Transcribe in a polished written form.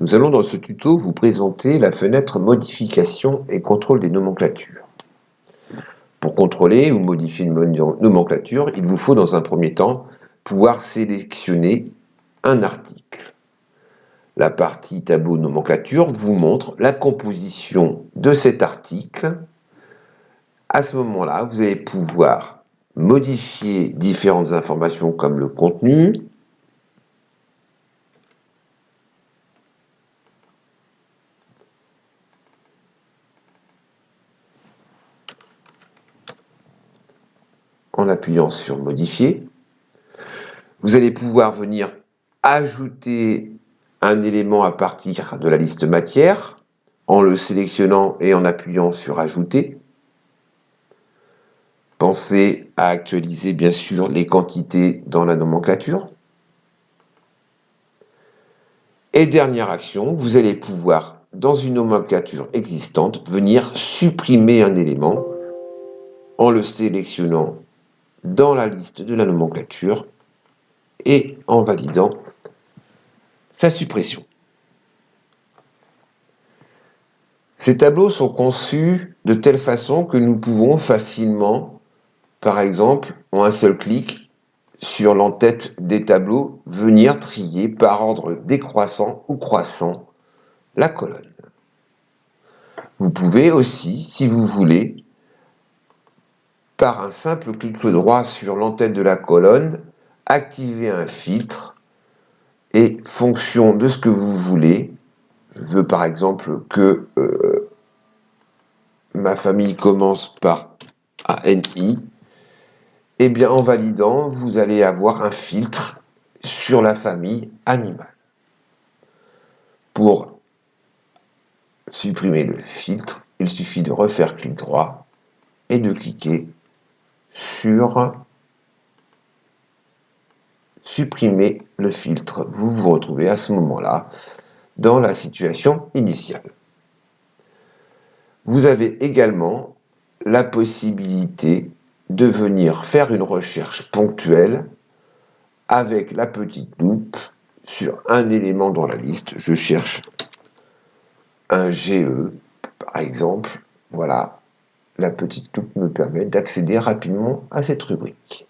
Nous allons dans ce tuto vous présenter la fenêtre modification et contrôle des nomenclatures. Pour contrôler ou modifier une nomenclature, il vous faut dans un premier temps pouvoir sélectionner un article. La partie tableau nomenclature vous montre la composition de cet article. À ce moment-là, vous allez pouvoir modifier différentes informations comme le contenu, en appuyant sur modifier. Vous allez pouvoir venir ajouter un élément à partir de la liste matière en le sélectionnant et en appuyant sur ajouter. Pensez à actualiser bien sûr les quantités dans la nomenclature. Et dernière action, vous allez pouvoir, dans une nomenclature existante, venir supprimer un élément en le sélectionnant dans la liste de la nomenclature et en validant sa suppression. Ces tableaux sont conçus de telle façon que nous pouvons facilement, par exemple, en un seul clic, sur l'entête des tableaux, venir trier par ordre décroissant ou croissant la colonne. Vous pouvez aussi, si vous voulez, par un simple clic droit sur l'entête de la colonne, activer un filtre et, fonction de ce que vous voulez, je veux par exemple que ma famille commence par ANI, et bien en validant, vous allez avoir un filtre sur la famille animale. Pour supprimer le filtre, il suffit de refaire clic droit et de cliquer sur supprimer le filtre. Vous vous retrouvez à ce moment-là dans la situation initiale. Vous avez également la possibilité de venir faire une recherche ponctuelle avec la petite loupe sur un élément dans la liste. Je cherche un GE, par exemple. Voilà, la petite loupe me permet d'accéder rapidement à cette rubrique.